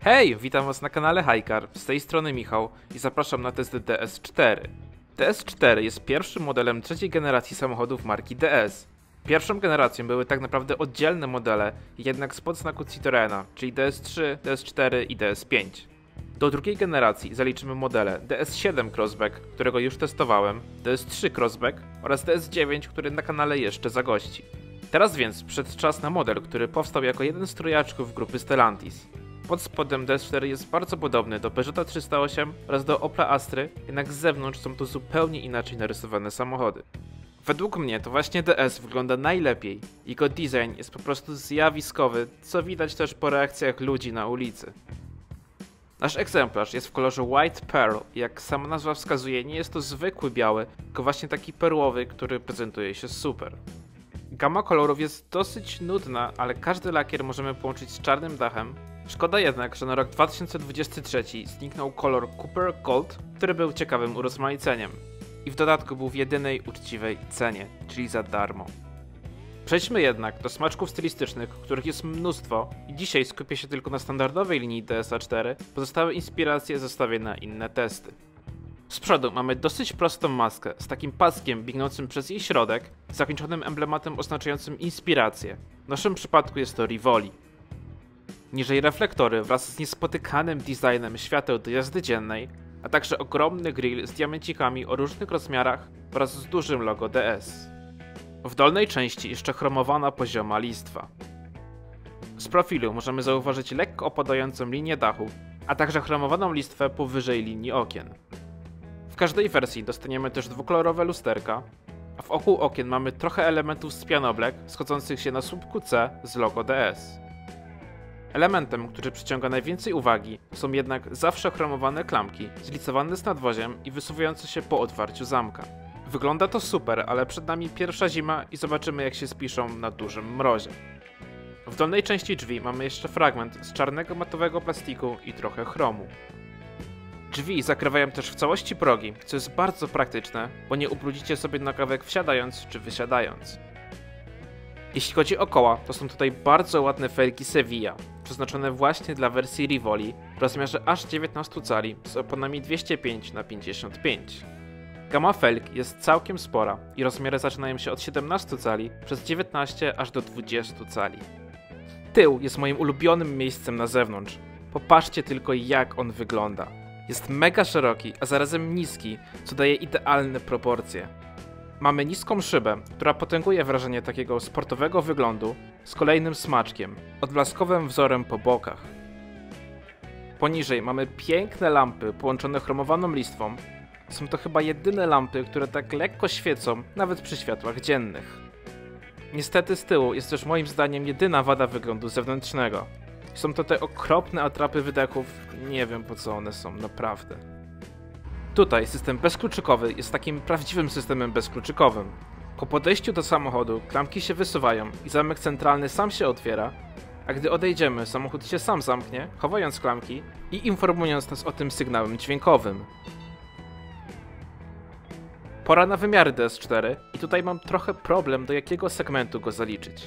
Hej, witam was na kanale Highcar, z tej strony Michał i zapraszam na test DS4. DS4 jest pierwszym modelem trzeciej generacji samochodów marki DS. Pierwszą generacją były tak naprawdę oddzielne modele, jednak spod znaku Citroena, czyli DS3, DS4 i DS5. Do drugiej generacji zaliczymy modele DS7 Crossback, którego już testowałem, DS3 Crossback oraz DS9, który na kanale jeszcze zagości. Teraz więc przyszedł czas na model, który powstał jako jeden z trojaczków grupy Stellantis. Pod spodem DS4 jest bardzo podobny do Peugeota 308 oraz do Opla Astry, jednak z zewnątrz są to zupełnie inaczej narysowane samochody. Według mnie to właśnie DS wygląda najlepiej. Jego design jest po prostu zjawiskowy, co widać też po reakcjach ludzi na ulicy. Nasz egzemplarz jest w kolorze White Pearl i jak sama nazwa wskazuje, nie jest to zwykły biały, tylko właśnie taki perłowy, który prezentuje się super. Gama kolorów jest dosyć nudna, ale każdy lakier możemy połączyć z czarnym dachem. Szkoda jednak, że na rok 2023 zniknął kolor Cooper Gold, który był ciekawym urozmaiceniem. I w dodatku był w jedynej uczciwej cenie, czyli za darmo. Przejdźmy jednak do smaczków stylistycznych, których jest mnóstwo i dzisiaj skupię się tylko na standardowej linii DSA4, pozostałe inspiracje zostawię na inne testy. Z przodu mamy dosyć prostą maskę z takim paskiem biegnącym przez jej środek, zakończonym emblematem oznaczającym inspirację. W naszym przypadku jest to Rivoli. Niżej reflektory wraz z niespotykanym designem świateł do jazdy dziennej, a także ogromny grill z diamencikami o różnych rozmiarach wraz z dużym logo DS. W dolnej części jeszcze chromowana pozioma listwa. Z profilu możemy zauważyć lekko opadającą linię dachu, a także chromowaną listwę powyżej linii okien. W każdej wersji dostaniemy też dwukolorowe lusterka, a wokół okien mamy trochę elementów z pianoblek schodzących się na słupku C z logo DS. Elementem, który przyciąga najwięcej uwagi, są jednak zawsze chromowane klamki, zlicowane z nadwoziem i wysuwające się po otwarciu zamka. Wygląda to super, ale przed nami pierwsza zima i zobaczymy, jak się spiszą na dużym mrozie. W dolnej części drzwi mamy jeszcze fragment z czarnego matowego plastiku i trochę chromu. Drzwi zakrywają też w całości progi, co jest bardzo praktyczne, bo nie ubrudzicie sobie nogawek wsiadając czy wysiadając. Jeśli chodzi o koła, to są tutaj bardzo ładne felgi Sevilla, przeznaczone właśnie dla wersji Rivoli w rozmiarze aż 19 cali z oponami 205×55. Gama felg jest całkiem spora i rozmiary zaczynają się od 17 cali przez 19 aż do 20 cali. Tył jest moim ulubionym miejscem na zewnątrz. Popatrzcie tylko, jak on wygląda. Jest mega szeroki, a zarazem niski, co daje idealne proporcje. Mamy niską szybę, która potęguje wrażenie takiego sportowego wyglądu z kolejnym smaczkiem, odblaskowym wzorem po bokach. Poniżej mamy piękne lampy połączone chromowaną listwą. Są to chyba jedyne lampy, które tak lekko świecą nawet przy światłach dziennych. Niestety z tyłu jest też moim zdaniem jedyna wada wyglądu zewnętrznego. Są to te okropne atrapy wydechów, nie wiem po co one są, naprawdę. Tutaj system bezkluczykowy jest takim prawdziwym systemem bezkluczykowym. Po podejściu do samochodu klamki się wysuwają i zamek centralny sam się otwiera, a gdy odejdziemy, samochód się sam zamknie, chowając klamki i informując nas o tym sygnałem dźwiękowym. Pora na wymiary DS4 i tutaj mam trochę problem, do jakiego segmentu go zaliczyć.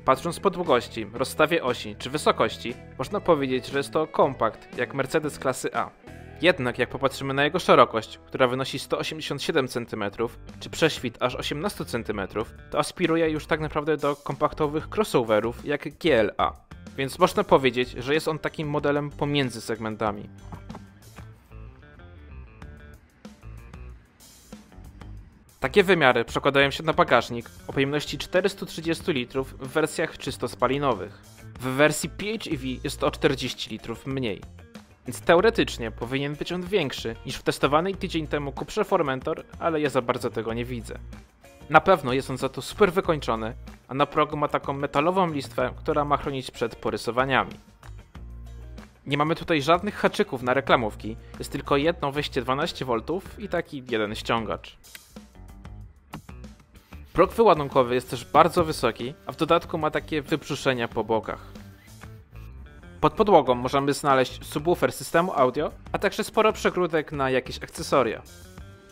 Patrząc po długości, rozstawie osi czy wysokości, można powiedzieć, że jest to kompakt jak Mercedes klasy A. Jednak jak popatrzymy na jego szerokość, która wynosi 187 cm, czy prześwit aż 18 cm, to aspiruje już tak naprawdę do kompaktowych crossoverów jak GLA. Więc można powiedzieć, że jest on takim modelem pomiędzy segmentami. Takie wymiary przekładają się na bagażnik o pojemności 430 litrów w wersjach czysto spalinowych. W wersji PHEV jest to o 40 litrów mniej. Więc teoretycznie powinien być on większy niż w testowanej tydzień temu Cuprze Formentor, ale ja za bardzo tego nie widzę. Na pewno jest on za to super wykończony, a na progu ma taką metalową listwę, która ma chronić przed porysowaniami. Nie mamy tutaj żadnych haczyków na reklamówki, jest tylko jedno wejście 12V i taki jeden ściągacz. Próg wyładunkowy jest też bardzo wysoki, a w dodatku ma takie wybrzuszenia po bokach. Pod podłogą możemy znaleźć subwoofer systemu audio, a także sporo przegródek na jakieś akcesoria.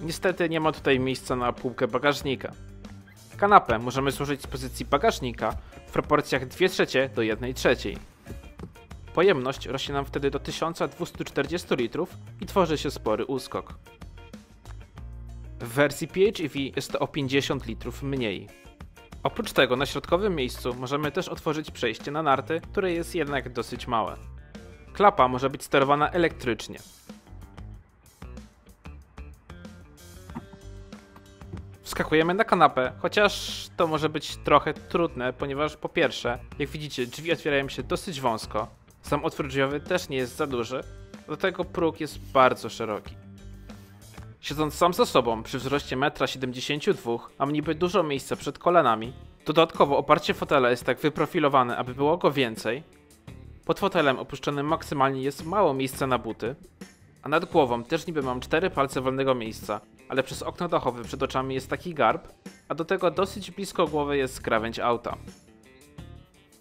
Niestety nie ma tutaj miejsca na półkę bagażnika. Kanapę możemy złożyć z pozycji bagażnika w proporcjach 2/3 do 1/3. Pojemność rośnie nam wtedy do 1240 litrów i tworzy się spory uskok. W wersji PHEV jest to o 50 litrów mniej. Oprócz tego na środkowym miejscu możemy też otworzyć przejście na narty, które jest jednak dosyć małe. Klapa może być sterowana elektrycznie. Wskakujemy na kanapę, chociaż to może być trochę trudne, ponieważ po pierwsze, jak widzicie, drzwi otwierają się dosyć wąsko, sam otwór drzwiowy też nie jest za duży, do tego próg jest bardzo szeroki. Siedząc sam za sobą przy wzroście 1,72 m mam niby dużo miejsca przed kolanami, dodatkowo oparcie fotela jest tak wyprofilowane, aby było go więcej, pod fotelem opuszczonym maksymalnie jest mało miejsca na buty, a nad głową też niby mam 4 palce wolnego miejsca, ale przez okno dachowe przed oczami jest taki garb, a do tego dosyć blisko głowy jest krawędź auta.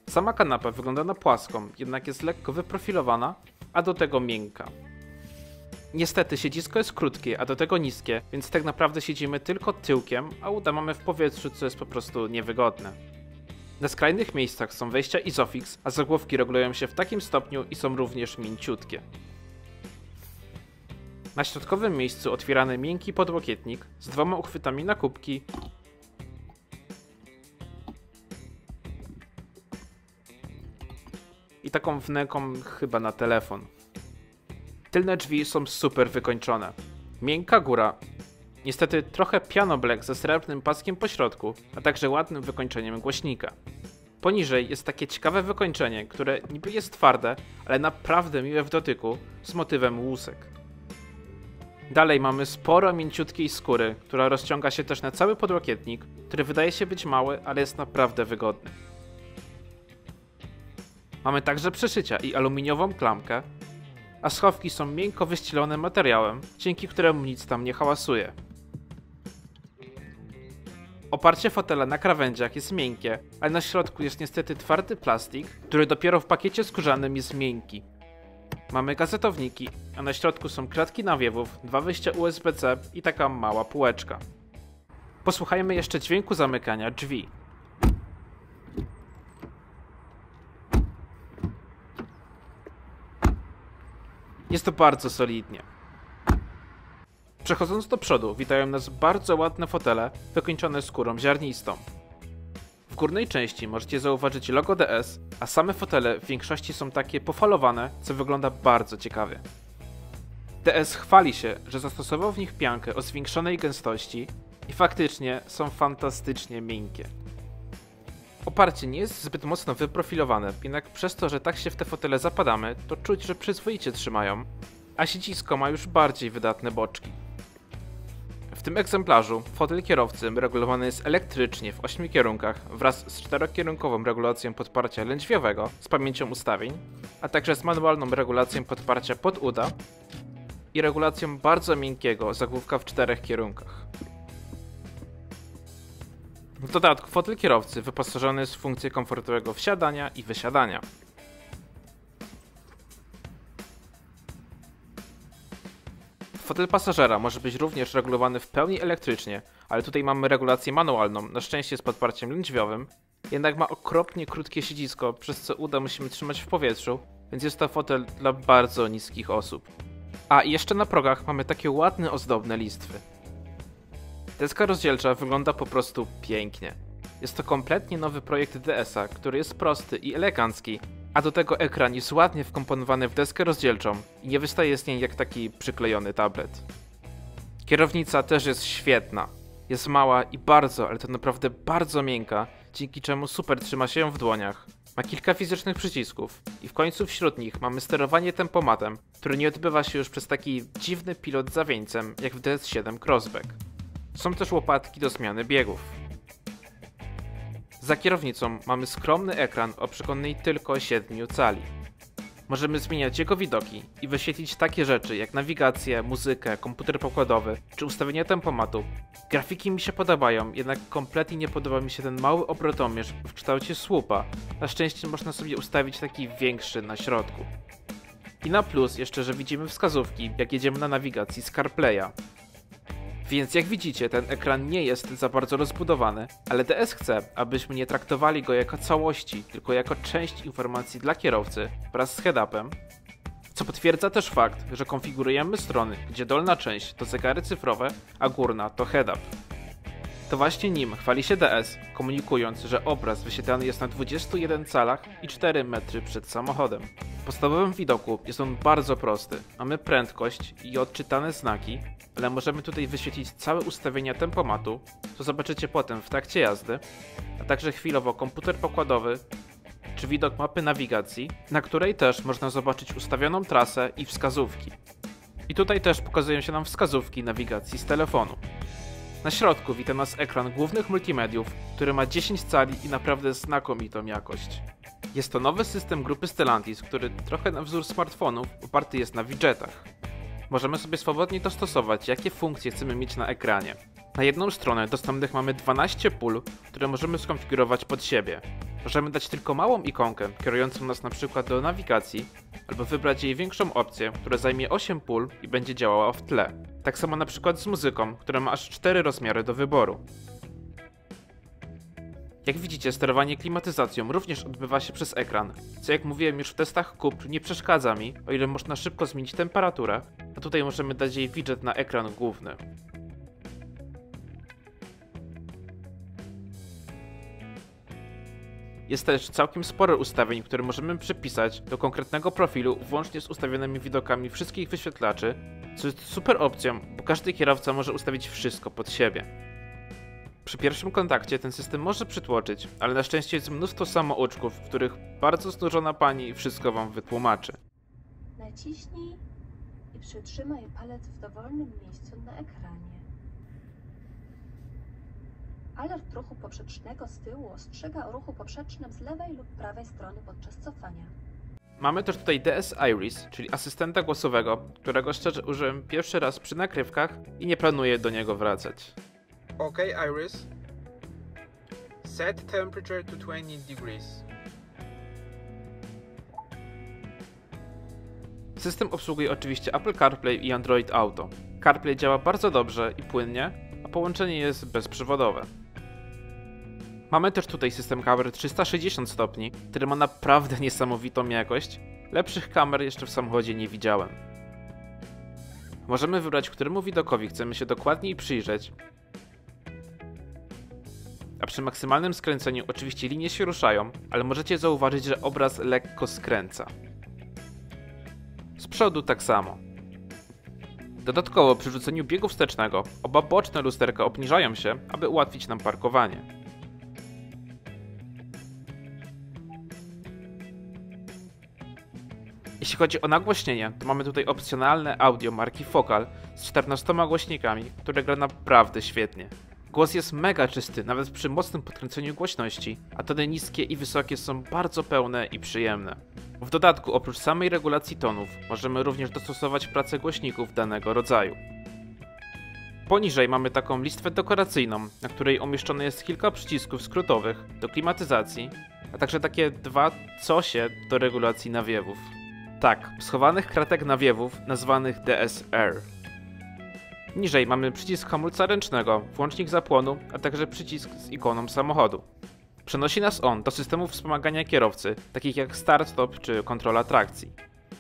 Sama kanapa wygląda na płaską, jednak jest lekko wyprofilowana, a do tego miękka. Niestety siedzisko jest krótkie, a do tego niskie, więc tak naprawdę siedzimy tylko tyłkiem, a uda mamy w powietrzu, co jest po prostu niewygodne. Na skrajnych miejscach są wejścia Isofix, a zagłówki regulują się w takim stopniu i są również mięciutkie. Na środkowym miejscu otwierany miękki podłokietnik z 2 uchwytami na kubki i taką wnęką chyba na telefon. Tylne drzwi są super wykończone. Miękka góra, niestety trochę piano black ze srebrnym paskiem po środku, a także ładnym wykończeniem głośnika. Poniżej jest takie ciekawe wykończenie, które niby jest twarde, ale naprawdę miłe w dotyku, z motywem łusek. Dalej mamy sporo mięciutkiej skóry, która rozciąga się też na cały podłokietnik, który wydaje się być mały, ale jest naprawdę wygodny. Mamy także przeszycia i aluminiową klamkę, a schowki są miękko wyścielone materiałem, dzięki któremu nic tam nie hałasuje. Oparcie fotela na krawędziach jest miękkie, ale na środku jest niestety twardy plastik, który dopiero w pakiecie skórzanym jest miękki. Mamy gazetowniki, a na środku są kratki nawiewów, 2 wyjścia USB-C i taka mała półeczka. Posłuchajmy jeszcze dźwięku zamykania drzwi. Jest to bardzo solidnie. Przechodząc do przodu, witają nas bardzo ładne fotele wykończone skórą ziarnistą. W górnej części możecie zauważyć logo DS, a same fotele w większości są takie pofalowane, co wygląda bardzo ciekawie. DS chwali się, że zastosował w nich piankę o zwiększonej gęstości i faktycznie są fantastycznie miękkie. Oparcie nie jest zbyt mocno wyprofilowane, jednak przez to, że tak się w te fotele zapadamy, to czuć, że przyzwoicie trzymają, a siedzisko ma już bardziej wydatne boczki. W tym egzemplarzu fotel kierowcy regulowany jest elektrycznie w 8 kierunkach wraz z 4-kierunkową regulacją podparcia lędźwiowego z pamięcią ustawień, a także z manualną regulacją podparcia pod uda i regulacją bardzo miękkiego zagłówka w 4 kierunkach. W dodatku fotel kierowcy wyposażony jest w funkcję komfortowego wsiadania i wysiadania. Fotel pasażera może być również regulowany w pełni elektrycznie, ale tutaj mamy regulację manualną, na szczęście z podparciem lędźwiowym, jednak ma okropnie krótkie siedzisko, przez co uda musimy trzymać w powietrzu, więc jest to fotel dla bardzo niskich osób. A i jeszcze na progach mamy takie ładne, ozdobne listwy. Deska rozdzielcza wygląda po prostu pięknie. Jest to kompletnie nowy projekt DS-a, który jest prosty i elegancki, a do tego ekran jest ładnie wkomponowany w deskę rozdzielczą i nie wystaje z niej jak taki przyklejony tablet. Kierownica też jest świetna. Jest mała i bardzo, ale to naprawdę bardzo miękka, dzięki czemu super trzyma się ją w dłoniach. Ma kilka fizycznych przycisków i w końcu wśród nich mamy sterowanie tempomatem, które nie odbywa się już przez taki dziwny pilot za wieńcem jak w DS7 Crossback. Są też łopatki do zmiany biegów. Za kierownicą mamy skromny ekran o przekątnej tylko 7 cali. Możemy zmieniać jego widoki i wyświetlić takie rzeczy jak nawigację, muzykę, komputer pokładowy czy ustawienia tempomatu. Grafiki mi się podobają, jednak kompletnie nie podoba mi się ten mały obrotomierz w kształcie słupa. Na szczęście można sobie ustawić taki większy na środku. I na plus jeszcze, że widzimy wskazówki, jak jedziemy na nawigacji z CarPlaya. Więc jak widzicie, ten ekran nie jest za bardzo rozbudowany, ale DS chce, abyśmy nie traktowali go jako całości, tylko jako część informacji dla kierowcy wraz z head-upem, co potwierdza też fakt, że konfigurujemy strony, gdzie dolna część to zegary cyfrowe, a górna to head-up. To właśnie nim chwali się DS, komunikując, że obraz wyświetlany jest na 21 calach i 4 metry przed samochodem. W podstawowym widoku jest on bardzo prosty. Mamy prędkość i odczytane znaki, ale możemy tutaj wyświetlić całe ustawienia tempomatu, co zobaczycie potem w trakcie jazdy, a także chwilowo komputer pokładowy, czy widok mapy nawigacji, na której też można zobaczyć ustawioną trasę i wskazówki. I tutaj też pokazują się nam wskazówki nawigacji z telefonu. Na środku wita nas ekran głównych multimediów, który ma 10 cali i naprawdę znakomitą jakość. Jest to nowy system grupy Stellantis, który trochę na wzór smartfonów oparty jest na widgetach. Możemy sobie swobodnie dostosować, jakie funkcje chcemy mieć na ekranie. Na jedną stronę dostępnych mamy 12 pól, które możemy skonfigurować pod siebie. Możemy dać tylko małą ikonkę, kierującą nas na przykład do nawigacji, albo wybrać jej większą opcję, która zajmie 8 pól i będzie działała w tle. Tak samo na przykład z muzyką, która ma aż 4 rozmiary do wyboru. Jak widzicie, sterowanie klimatyzacją również odbywa się przez ekran, co jak mówiłem już w testach KUP nie przeszkadza mi, o ile można szybko zmienić temperaturę, a tutaj możemy dać jej widget na ekran główny. Jest też całkiem sporo ustawień, które możemy przypisać do konkretnego profilu, włącznie z ustawionymi widokami wszystkich wyświetlaczy, co jest super opcją, bo każdy kierowca może ustawić wszystko pod siebie. Przy pierwszym kontakcie ten system może przytłoczyć, ale na szczęście jest mnóstwo samouczków, w których bardzo znużona pani wszystko wam wytłumaczy. Naciśnij i przytrzymaj palec w dowolnym miejscu na ekranie. Alert ruchu poprzecznego z tyłu ostrzega o ruchu poprzecznym z lewej lub prawej strony podczas cofania. Mamy też tutaj DS Iris, czyli asystenta głosowego, którego szczerze użyłem pierwszy raz przy nagrywkach i nie planuję do niego wracać. OK Iris, set temperature to 20 degrees. System obsługuje oczywiście Apple CarPlay i Android Auto. CarPlay działa bardzo dobrze i płynnie, a połączenie jest bezprzewodowe. Mamy też tutaj system kamer 360 stopni, który ma naprawdę niesamowitą jakość. Lepszych kamer jeszcze w samochodzie nie widziałem. Możemy wybrać, któremu widokowi chcemy się dokładniej przyjrzeć. A przy maksymalnym skręceniu oczywiście linie się ruszają, ale możecie zauważyć, że obraz lekko skręca. Z przodu tak samo. Dodatkowo przy rzuceniu biegu wstecznego oba boczne lusterka obniżają się, aby ułatwić nam parkowanie. Jeśli chodzi o nagłośnienie, to mamy tutaj opcjonalne audio marki Focal z 14 głośnikami, które gra naprawdę świetnie. Głos jest mega czysty, nawet przy mocnym podkręceniu głośności, a tony niskie i wysokie są bardzo pełne i przyjemne. W dodatku, oprócz samej regulacji tonów, możemy również dostosować pracę głośników danego rodzaju. Poniżej mamy taką listwę dekoracyjną, na której umieszczone jest kilka przycisków skrótowych do klimatyzacji, a także takie dwa cosie do regulacji nawiewów. Tak, schowanych kratek nawiewów nazwanych DSR. Niżej mamy przycisk hamulca ręcznego, włącznik zapłonu, a także przycisk z ikoną samochodu. Przenosi nas on do systemów wspomagania kierowcy, takich jak start-stop czy kontrola trakcji.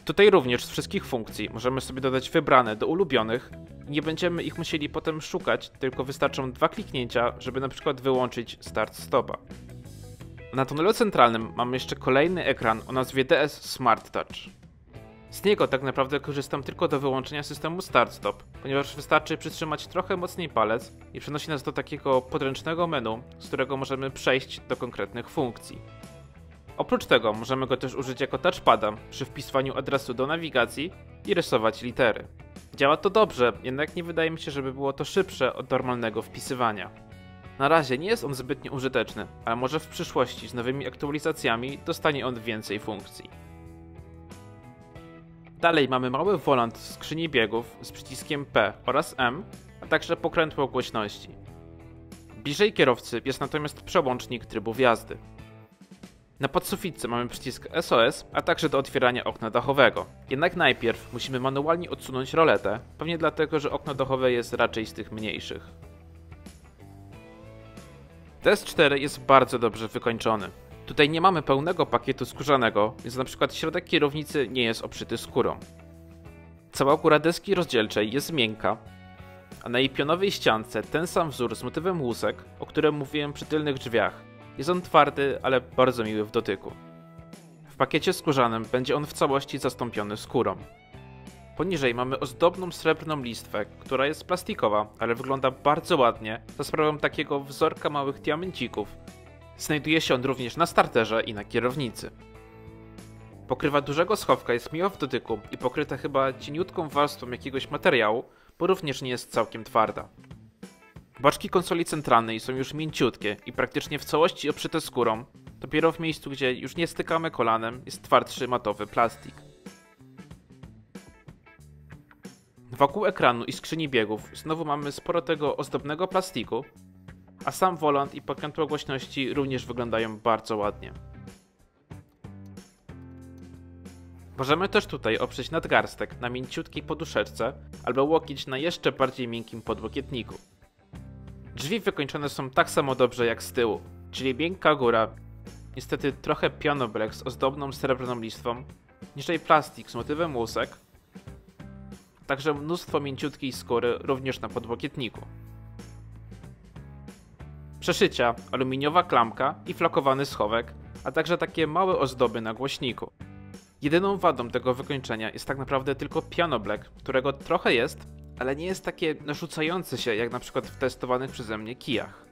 Tutaj również z wszystkich funkcji możemy sobie dodać wybrane do ulubionych i nie będziemy ich musieli potem szukać, tylko wystarczą 2 kliknięcia, żeby na przykład wyłączyć start-stopa. Na tunelu centralnym mamy jeszcze kolejny ekran o nazwie DS Smart Touch. Z niego tak naprawdę korzystam tylko do wyłączenia systemu start-stop, ponieważ wystarczy przytrzymać trochę mocniej palec i przenosi nas do takiego podręcznego menu, z którego możemy przejść do konkretnych funkcji. Oprócz tego możemy go też użyć jako touchpada przy wpisywaniu adresu do nawigacji i rysować litery. Działa to dobrze, jednak nie wydaje mi się, żeby było to szybsze od normalnego wpisywania. Na razie nie jest on zbytnio użyteczny, ale może w przyszłości z nowymi aktualizacjami dostanie on więcej funkcji. Dalej mamy mały wolant w skrzyni biegów z przyciskiem P oraz M, a także pokrętło głośności. Bliżej kierowcy jest natomiast przełącznik trybów jazdy. Na podsufitce mamy przycisk SOS, a także do otwierania okna dachowego. Jednak najpierw musimy manualnie odsunąć roletę, pewnie dlatego, że okno dachowe jest raczej z tych mniejszych. DS4 jest bardzo dobrze wykończony. Tutaj nie mamy pełnego pakietu skórzanego, więc na przykład środek kierownicy nie jest obszyty skórą. Cała góra deski rozdzielczej jest miękka, a na jej pionowej ściance ten sam wzór z motywem łusek, o którym mówiłem przy tylnych drzwiach. Jest on twardy, ale bardzo miły w dotyku. W pakiecie skórzanym będzie on w całości zastąpiony skórą. Poniżej mamy ozdobną srebrną listwę, która jest plastikowa, ale wygląda bardzo ładnie za sprawą takiego wzorka małych diamencików. Znajduje się on również na starterze i na kierownicy. Pokrywa dużego schowka jest miła w dotyku i pokryta chyba cieniutką warstwą jakiegoś materiału, bo również nie jest całkiem twarda. Boczki konsoli centralnej są już mięciutkie i praktycznie w całości obszyte skórą, dopiero w miejscu, gdzie już nie stykamy kolanem, jest twardszy matowy plastik. Wokół ekranu i skrzyni biegów znowu mamy sporo tego ozdobnego plastiku, a sam wolant i pokrętło głośności również wyglądają bardzo ładnie. Możemy też tutaj oprzeć nadgarstek na mięciutkiej poduszeczce albo łokieć na jeszcze bardziej miękkim podłokietniku. Drzwi wykończone są tak samo dobrze jak z tyłu, czyli miękka góra, niestety trochę piano black z ozdobną srebrną listwą, niżej plastik z motywem łusek, także mnóstwo mięciutkiej skóry również na podłokietniku. Przeszycia, aluminiowa klamka i flakowany schowek, a także takie małe ozdoby na głośniku. Jedyną wadą tego wykończenia jest tak naprawdę tylko piano black, którego trochę jest, ale nie jest takie narzucające się jak na przykład w testowanych przeze mnie kijach.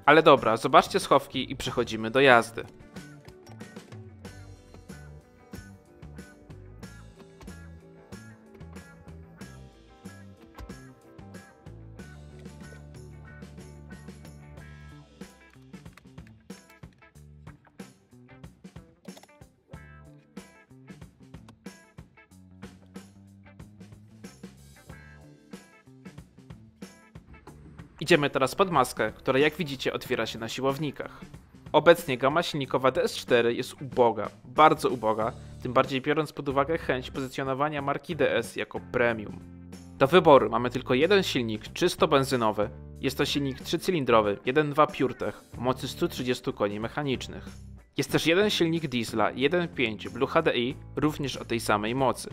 Ale dobra, zobaczcie schowki i przechodzimy do jazdy. Idziemy teraz pod maskę, która jak widzicie otwiera się na siłownikach. Obecnie gama silnikowa DS4 jest uboga, bardzo uboga, tym bardziej biorąc pod uwagę chęć pozycjonowania marki DS jako premium. Do wyboru mamy tylko jeden silnik czysto benzynowy, jest to silnik 3-cylindrowy 1.2 PureTech o mocy 130 koni mechanicznych. Jest też jeden silnik diesla 1.5 Blue HDI również o tej samej mocy.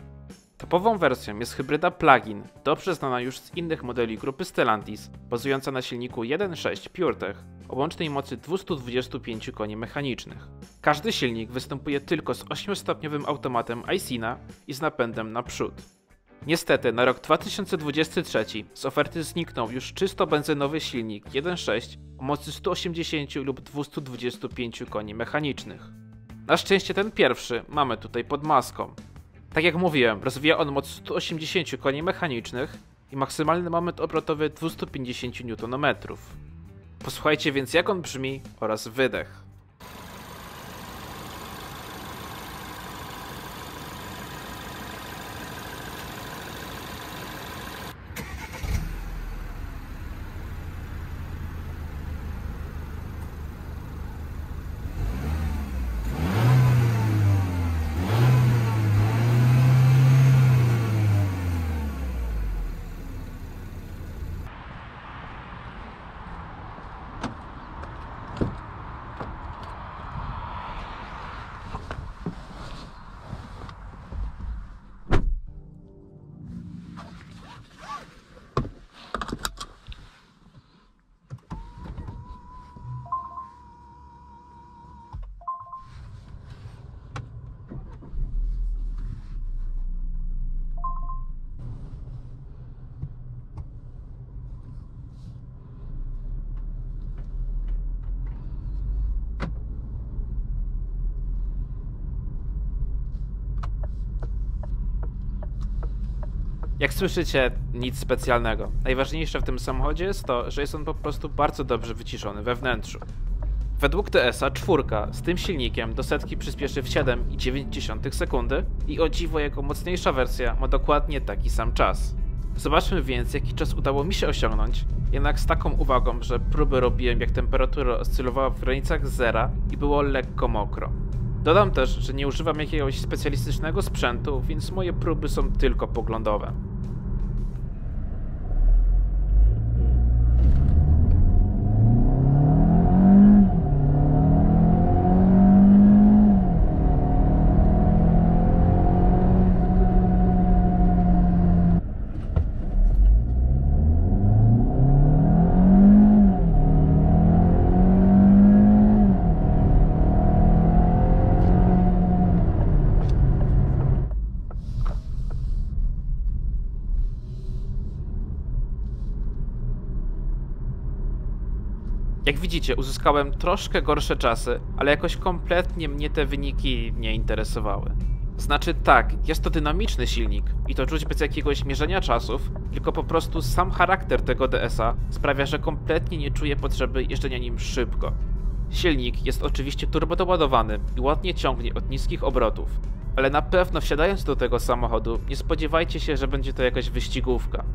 Topową wersją jest hybryda plug-in, dobrze znana już z innych modeli grupy Stellantis, bazująca na silniku 1.6 PureTech o łącznej mocy 225 koni mechanicznych. Każdy silnik występuje tylko z 8-stopniowym automatem Aicina i z napędem naprzód. Niestety na rok 2023 z oferty zniknął już czysto benzynowy silnik 1.6 o mocy 180 lub 225 koni mechanicznych. Na szczęście ten pierwszy mamy tutaj pod maską. Tak jak mówiłem, rozwija on moc 180 koni mechanicznych i maksymalny moment obrotowy 250 Nm. Posłuchajcie więc jak on brzmi oraz wydech. Jak słyszycie, nic specjalnego. Najważniejsze w tym samochodzie jest to, że jest on po prostu bardzo dobrze wyciszony we wnętrzu. Według DS-a 4 z tym silnikiem do setki przyspieszy w 7,9 sekundy i o dziwo jego mocniejsza wersja ma dokładnie taki sam czas. Zobaczmy więc, jaki czas udało mi się osiągnąć, jednak z taką uwagą, że próby robiłem, jak temperatura oscylowała w granicach zera i było lekko mokro. Dodam też, że nie używam jakiegoś specjalistycznego sprzętu, więc moje próby są tylko poglądowe. Jak widzicie, uzyskałem troszkę gorsze czasy, ale jakoś kompletnie mnie te wyniki nie interesowały. Znaczy tak, jest to dynamiczny silnik i to czuć bez jakiegoś mierzenia czasów, tylko po prostu sam charakter tego DS-a sprawia, że kompletnie nie czuję potrzeby jeżdżenia nim szybko. Silnik jest oczywiście turbodoładowany i ładnie ciągnie od niskich obrotów, ale na pewno wsiadając do tego samochodu nie spodziewajcie się, że będzie to jakaś wyścigówka.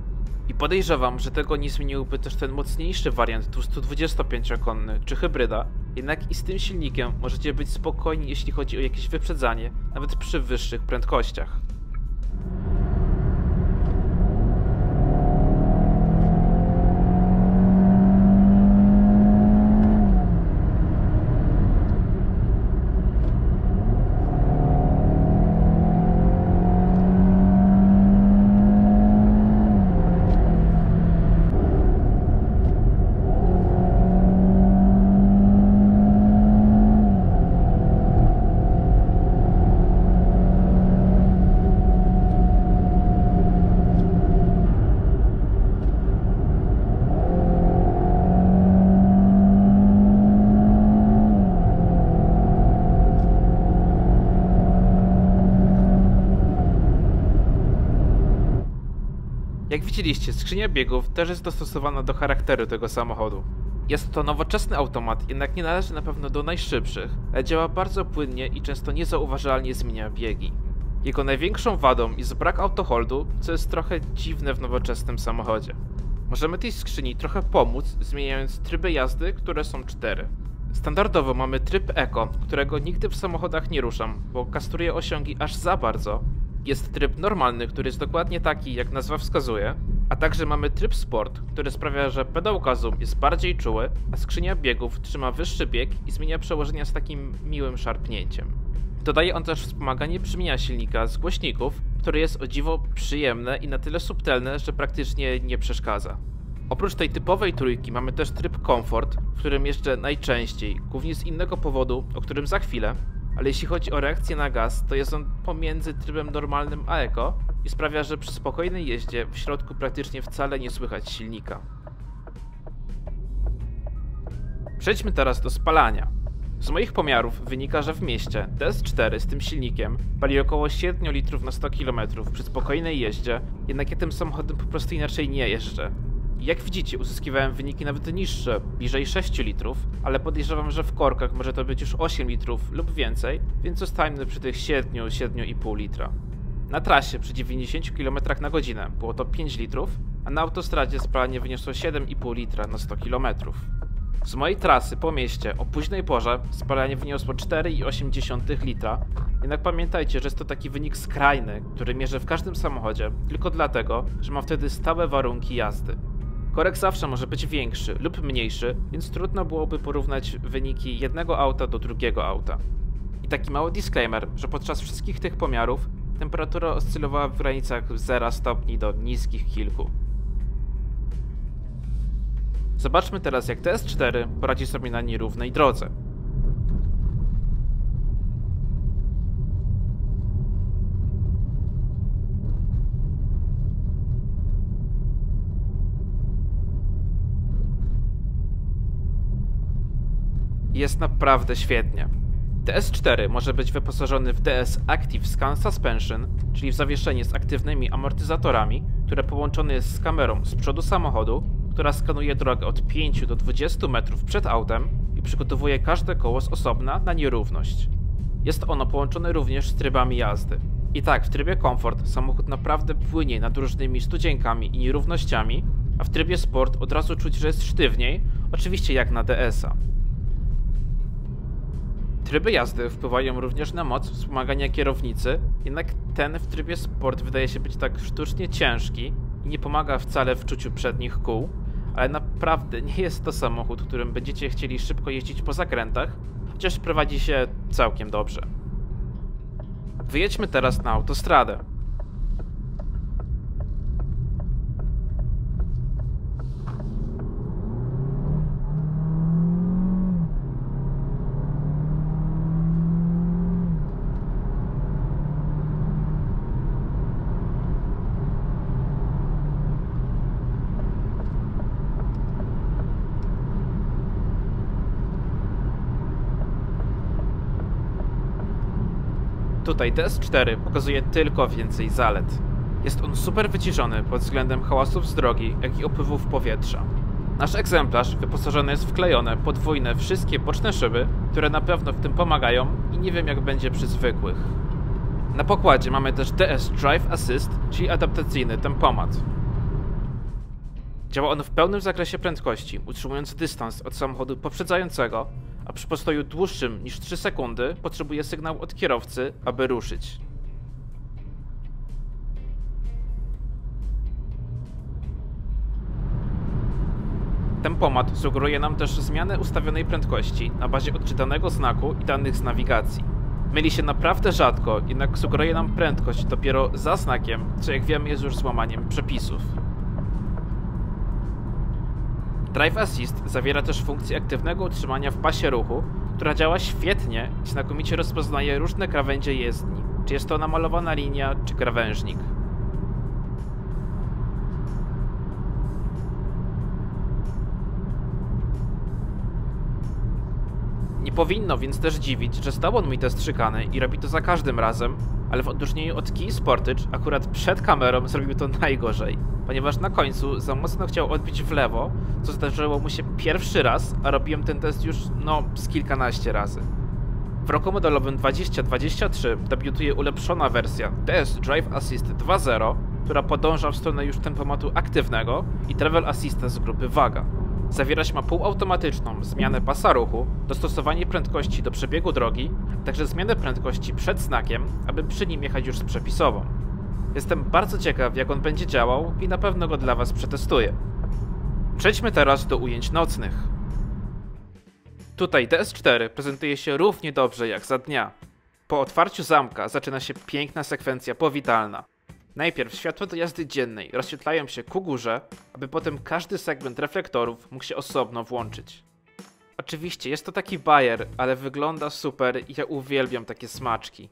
I podejrzewam, że tego nie zmieniłby też ten mocniejszy wariant 225-konny czy hybryda, jednak i z tym silnikiem możecie być spokojni, jeśli chodzi o jakieś wyprzedzanie, nawet przy wyższych prędkościach. Jak widzieliście, skrzynia biegów też jest dostosowana do charakteru tego samochodu. Jest to nowoczesny automat, jednak nie należy na pewno do najszybszych, ale działa bardzo płynnie i często niezauważalnie zmienia biegi. Jego największą wadą jest brak autoholdu, co jest trochę dziwne w nowoczesnym samochodzie. Możemy tej skrzyni trochę pomóc, zmieniając tryby jazdy, które są 4. Standardowo mamy tryb Eco, którego nigdy w samochodach nie ruszam, bo kastruje osiągi aż za bardzo. Jest tryb normalny, który jest dokładnie taki, jak nazwa wskazuje, a także mamy tryb Sport, który sprawia, że pedał gazu jest bardziej czuły, a skrzynia biegów trzyma wyższy bieg i zmienia przełożenia z takim miłym szarpnięciem. Dodaje on też wspomaganie brzmienia silnika z głośników, które jest o dziwo przyjemne i na tyle subtelne, że praktycznie nie przeszkadza. Oprócz tej typowej trójki mamy też tryb Comfort, w którym jeżdżę najczęściej, głównie z innego powodu, o którym za chwilę, ale jeśli chodzi o reakcję na gaz, to jest on pomiędzy trybem normalnym a Eco i sprawia, że przy spokojnej jeździe w środku praktycznie wcale nie słychać silnika. Przejdźmy teraz do spalania. Z moich pomiarów wynika, że w mieście DS4 z tym silnikiem pali około 7 litrów na 100 km przy spokojnej jeździe, jednak ja tym samochodem po prostu inaczej nie jeżdżę. Jak widzicie, uzyskiwałem wyniki nawet niższe, bliżej 6 litrów, ale podejrzewam, że w korkach może to być już 8 litrów lub więcej, więc zostańmy przy tych 7,5 litra. Na trasie przy 90 km na godzinę było to 5 litrów, a na autostradzie spalanie wyniosło 7,5 litra na 100 km. Z mojej trasy po mieście o późnej porze spalanie wyniosło 4,8 litra, jednak pamiętajcie, że jest to taki wynik skrajny, który mierzę w każdym samochodzie, tylko dlatego, że mam wtedy stałe warunki jazdy. Korek zawsze może być większy lub mniejszy, więc trudno byłoby porównać wyniki jednego auta do drugiego auta. I taki mały disclaimer, że podczas wszystkich tych pomiarów temperatura oscylowała w granicach 0 stopni do niskich kilku. Zobaczmy teraz, jak DS4 poradzi sobie na nierównej drodze. Jest naprawdę świetnie. DS4 może być wyposażony w DS Active Scan Suspension, czyli w zawieszenie z aktywnymi amortyzatorami, które połączone jest z kamerą z przodu samochodu, która skanuje drogę od 5 do 20 metrów przed autem i przygotowuje każde koło z osobna na nierówność. Jest ono połączone również z trybami jazdy. I tak, w trybie komfort samochód naprawdę płynie nad różnymi studzienkami i nierównościami, a w trybie sport od razu czuć, że jest sztywniej, oczywiście jak na DS-a. Tryby jazdy wpływają również na moc wspomagania kierownicy, jednak ten w trybie sport wydaje się być tak sztucznie ciężki i nie pomaga wcale w czuciu przednich kół, ale naprawdę nie jest to samochód, którym będziecie chcieli szybko jeździć po zakrętach, chociaż prowadzi się całkiem dobrze. Wyjedźmy teraz na autostradę. Tutaj DS4 pokazuje tylko więcej zalet. Jest on super wyciszony pod względem hałasów z drogi, jak i opływów powietrza. Nasz egzemplarz wyposażony jest w klejone, podwójne wszystkie boczne szyby, które na pewno w tym pomagają i nie wiem jak będzie przy zwykłych. Na pokładzie mamy też DS Drive Assist, czyli adaptacyjny tempomat. Działa on w pełnym zakresie prędkości, utrzymując dystans od samochodu poprzedzającego, a przy postoju dłuższym niż 3 sekundy potrzebuje sygnał od kierowcy, aby ruszyć. Tempomat sugeruje nam też zmianę ustawionej prędkości na bazie odczytanego znaku i danych z nawigacji. Myli się naprawdę rzadko, jednak sugeruje nam prędkość dopiero za znakiem, co jak wiemy jest już złamaniem przepisów. Drive Assist zawiera też funkcję aktywnego utrzymania w pasie ruchu, która działa świetnie i znakomicie rozpoznaje różne krawędzie jezdni, czy jest to namalowana linia, czy krawężnik. Nie powinno więc też dziwić, że zdał on mi test szykany i robi to za każdym razem, ale w odróżnieniu od Key Sportage akurat przed kamerą zrobił to najgorzej, ponieważ na końcu za mocno chciał odbić w lewo, co zdarzyło mu się pierwszy raz, a robiłem ten test już z kilkanaście razy. W roku modelowym 2023 debiutuje ulepszona wersja DS Drive Assist 2.0, która podąża w stronę już tempomatu aktywnego i Travel Assista z grupy Waga. Zawierać ma półautomatyczną zmianę pasa ruchu, dostosowanie prędkości do przebiegu drogi, a także zmianę prędkości przed znakiem, aby przy nim jechać już z przepisową. Jestem bardzo ciekaw, jak on będzie działał i na pewno go dla Was przetestuję. Przejdźmy teraz do ujęć nocnych. Tutaj DS4 prezentuje się równie dobrze jak za dnia. Po otwarciu zamka zaczyna się piękna sekwencja powitalna. Najpierw światła do jazdy dziennej rozświetlają się ku górze, aby potem każdy segment reflektorów mógł się osobno włączyć. Oczywiście jest to taki bajer, ale wygląda super i ja uwielbiam takie smaczki.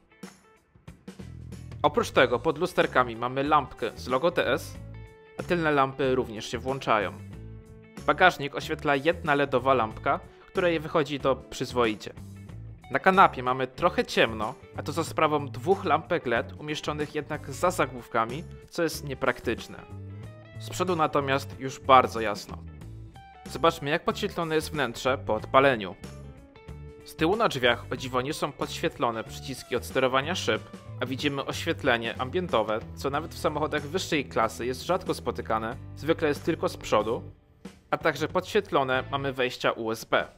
Oprócz tego pod lusterkami mamy lampkę z logo DS, a tylne lampy również się włączają. Bagażnik oświetla jedna LEDowa lampka, której wychodzi to przyzwoicie. Na kanapie mamy trochę ciemno, a to za sprawą dwóch lampek LED umieszczonych jednak za zagłówkami, co jest niepraktyczne. Z przodu natomiast już bardzo jasno. Zobaczmy jak podświetlone jest wnętrze po odpaleniu. Z tyłu na drzwiach o dziwo nie są podświetlone przyciski od sterowania szyb, a widzimy oświetlenie ambientowe, co nawet w samochodach wyższej klasy jest rzadko spotykane, zwykle jest tylko z przodu, a także podświetlone mamy wejścia USB.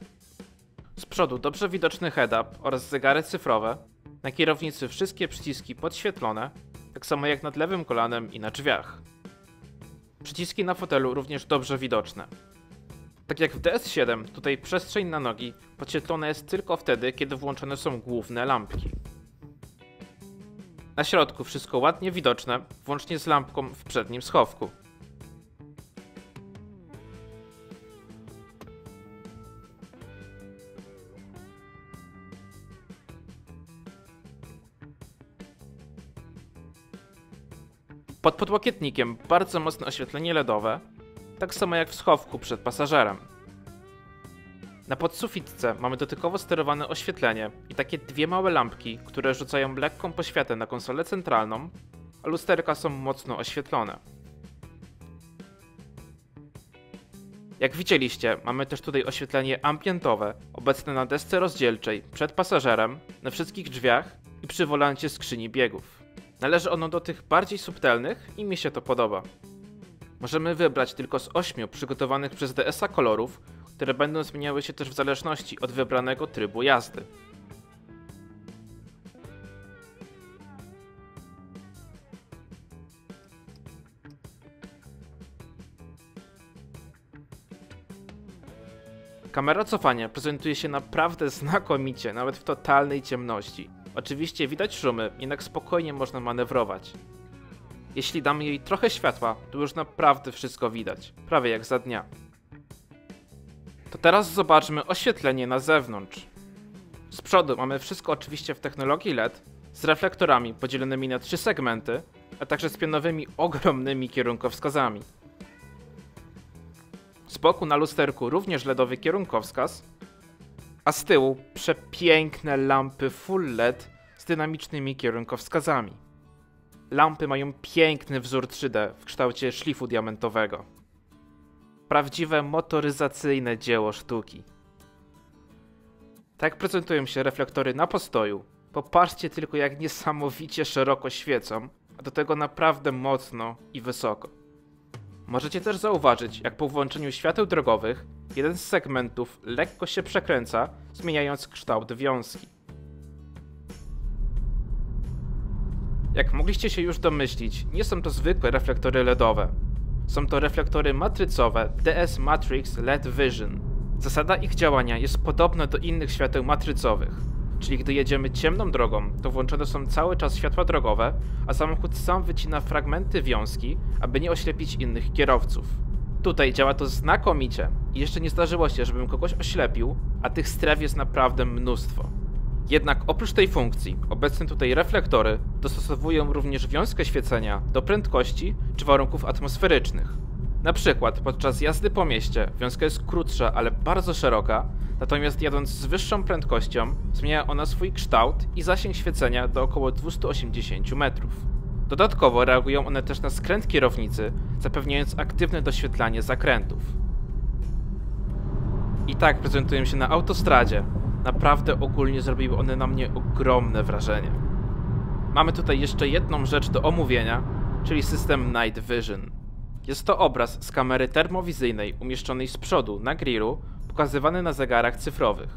Z przodu dobrze widoczny head-up oraz zegary cyfrowe, na kierownicy wszystkie przyciski podświetlone, tak samo jak nad lewym kolanem i na drzwiach. Przyciski na fotelu również dobrze widoczne. Tak jak w DS7, tutaj przestrzeń na nogi podświetlona jest tylko wtedy, kiedy włączone są główne lampki. Na środku wszystko ładnie widoczne, włącznie z lampką w przednim schowku. Pod podłokietnikiem bardzo mocne oświetlenie LEDowe, tak samo jak w schowku przed pasażerem. Na podsufitce mamy dotykowo sterowane oświetlenie i takie dwie małe lampki, które rzucają lekką poświatę na konsolę centralną, a lusterka są mocno oświetlone. Jak widzieliście, mamy też tutaj oświetlenie ambientowe, obecne na desce rozdzielczej, przed pasażerem, na wszystkich drzwiach i przy wolancie skrzyni biegów. Należy ono do tych bardziej subtelnych i mi się to podoba. Możemy wybrać tylko z 8 przygotowanych przez DS-a kolorów, które będą zmieniały się też w zależności od wybranego trybu jazdy. Kamera cofania prezentuje się naprawdę znakomicie, nawet w totalnej ciemności. Oczywiście widać szumy, jednak spokojnie można manewrować. Jeśli damy jej trochę światła, to już naprawdę wszystko widać, prawie jak za dnia. To teraz zobaczmy oświetlenie na zewnątrz. Z przodu mamy wszystko oczywiście w technologii LED, z reflektorami podzielonymi na 3 segmenty, a także z pionowymi ogromnymi kierunkowskazami. Z boku na lusterku również LEDowy kierunkowskaz, a z tyłu przepiękne lampy full LED z dynamicznymi kierunkowskazami. Lampy mają piękny wzór 3D w kształcie szlifu diamentowego. Prawdziwe motoryzacyjne dzieło sztuki. Tak prezentują się reflektory na postoju. Popatrzcie tylko, jak niesamowicie szeroko świecą, a do tego naprawdę mocno i wysoko. Możecie też zauważyć, jak po włączeniu świateł drogowych jeden z segmentów lekko się przekręca, zmieniając kształt wiązki. Jak mogliście się już domyślić, nie są to zwykłe reflektory LEDowe. Są to reflektory matrycowe DS Matrix LED Vision. Zasada ich działania jest podobna do innych świateł matrycowych, czyli gdy jedziemy ciemną drogą, to włączone są cały czas światła drogowe, a samochód sam wycina fragmenty wiązki, aby nie oślepić innych kierowców. Tutaj działa to znakomicie i jeszcze nie zdarzyło się, żebym kogoś oślepił, a tych stref jest naprawdę mnóstwo. Jednak oprócz tej funkcji, obecne tutaj reflektory dostosowują również wiązkę świecenia do prędkości czy warunków atmosferycznych. Na przykład podczas jazdy po mieście wiązka jest krótsza, ale bardzo szeroka, natomiast jadąc z wyższą prędkością zmienia ona swój kształt i zasięg świecenia do około 280 metrów. Dodatkowo reagują one też na skręt kierownicy, zapewniając aktywne doświetlanie zakrętów. I tak prezentują się na autostradzie. Naprawdę ogólnie zrobiły one na mnie ogromne wrażenie. Mamy tutaj jeszcze jedną rzecz do omówienia, czyli system Night Vision. Jest to obraz z kamery termowizyjnej umieszczonej z przodu na grillu, pokazywany na zegarach cyfrowych.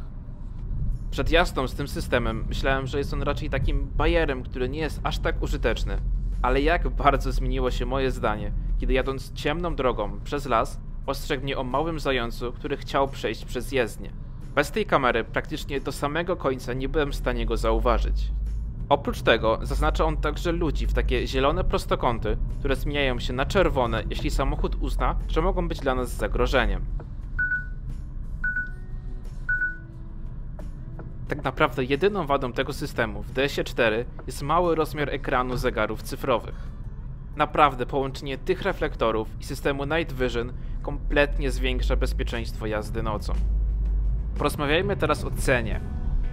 Przed jazdą z tym systemem myślałem, że jest on raczej takim bajerem, który nie jest aż tak użyteczny, ale jak bardzo zmieniło się moje zdanie, kiedy jadąc ciemną drogą przez las ostrzegł mnie o małym zającu, który chciał przejść przez jezdnię. Bez tej kamery praktycznie do samego końca nie byłem w stanie go zauważyć. Oprócz tego zaznacza on także ludzi w takie zielone prostokąty, które zmieniają się na czerwone, jeśli samochód uzna, że mogą być dla nas zagrożeniem. Tak naprawdę jedyną wadą tego systemu w DS-ie 4 jest mały rozmiar ekranu zegarów cyfrowych. Naprawdę połączenie tych reflektorów i systemu Night Vision kompletnie zwiększa bezpieczeństwo jazdy nocą. Porozmawiajmy teraz o cenie.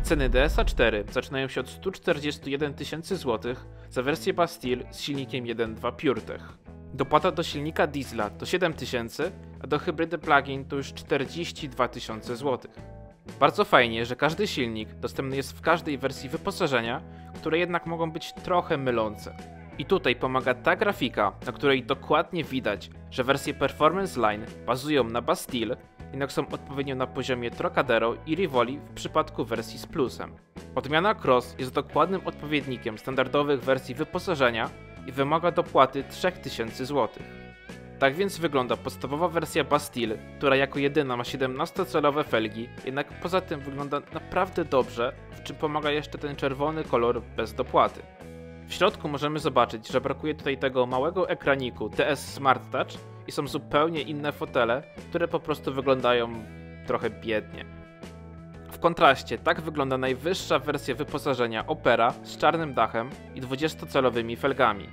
Ceny DS-a 4 zaczynają się od 141 000 złotych za wersję Bastille z silnikiem 1.2 PureTech. Dopłata do silnika diesla to 7 000, a do hybrydy plug-in to już 42 000 złotych. Bardzo fajnie, że każdy silnik dostępny jest w każdej wersji wyposażenia, które jednak mogą być trochę mylące. I tutaj pomaga ta grafika, na której dokładnie widać, że wersje Performance Line bazują na Bastille, jednak są odpowiednio na poziomie Trocadero i Rivoli w przypadku wersji z plusem. Odmiana Cross jest dokładnym odpowiednikiem standardowych wersji wyposażenia i wymaga dopłaty 3000 zł. Tak więc wygląda podstawowa wersja Bastille, która jako jedyna ma 17-calowe felgi, jednak poza tym wygląda naprawdę dobrze, w czym pomaga jeszcze ten czerwony kolor bez dopłaty. W środku możemy zobaczyć, że brakuje tutaj tego małego ekraniku DS Smart Touch i są zupełnie inne fotele, które po prostu wyglądają trochę biednie. W kontraście tak wygląda najwyższa wersja wyposażenia Opera z czarnym dachem i 20-calowymi felgami.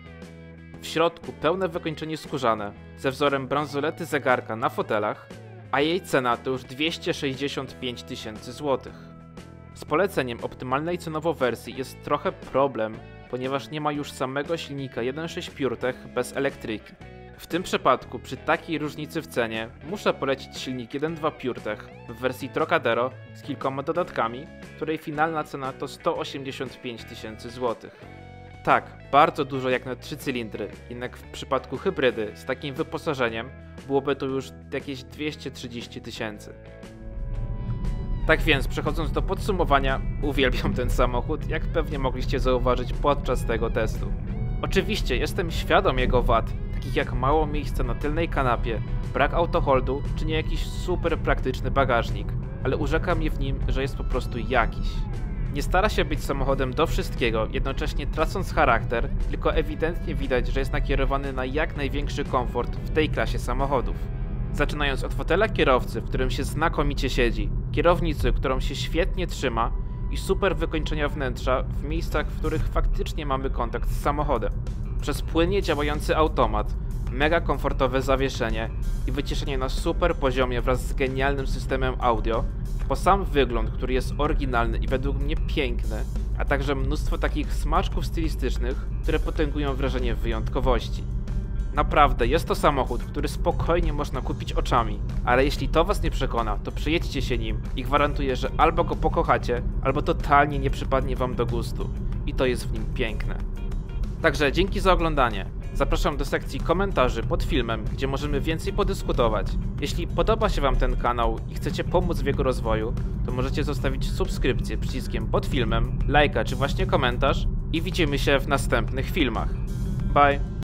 W środku pełne wykończenie skórzane ze wzorem bransolety zegarka na fotelach, a jej cena to już 265 000 złotych. Z poleceniem optymalnej cenowo wersji jest trochę problem, ponieważ nie ma już samego silnika 1.6 PureTech bez elektryki. W tym przypadku przy takiej różnicy w cenie muszę polecić silnik 1.2 PureTech w wersji Trocadero z kilkoma dodatkami, której finalna cena to 185 000 złotych. Tak, bardzo dużo jak na 3 cylindry, jednak w przypadku hybrydy z takim wyposażeniem byłoby to już jakieś 230 000. Tak więc, przechodząc do podsumowania, uwielbiam ten samochód, jak pewnie mogliście zauważyć podczas tego testu. Oczywiście jestem świadom jego wad, takich jak mało miejsca na tylnej kanapie, brak autoholdu, czy nie jakiś super praktyczny bagażnik, ale urzeka mnie w nim, że jest po prostu jakiś. Nie stara się być samochodem do wszystkiego, jednocześnie tracąc charakter, tylko ewidentnie widać, że jest nakierowany na jak największy komfort w tej klasie samochodów. Zaczynając od fotela kierowcy, w którym się znakomicie siedzi, kierownicy, którą się świetnie trzyma i super wykończenia wnętrza w miejscach, w których faktycznie mamy kontakt z samochodem. Przez płynnie działający automat, mega komfortowe zawieszenie i wyciszenie na super poziomie wraz z genialnym systemem audio, po sam wygląd, który jest oryginalny i według mnie piękny, a także mnóstwo takich smaczków stylistycznych, które potęgują wrażenie wyjątkowości. Naprawdę, jest to samochód, który spokojnie można kupić oczami, ale jeśli to was nie przekona, to przejedźcie się nim i gwarantuję, że albo go pokochacie, albo totalnie nie przypadnie wam do gustu. I to jest w nim piękne. Także dzięki za oglądanie. Zapraszam do sekcji komentarzy pod filmem, gdzie możemy więcej podyskutować. Jeśli podoba się wam ten kanał i chcecie pomóc w jego rozwoju, to możecie zostawić subskrypcję przyciskiem pod filmem, lajka czy właśnie komentarz i widzimy się w następnych filmach. Bye!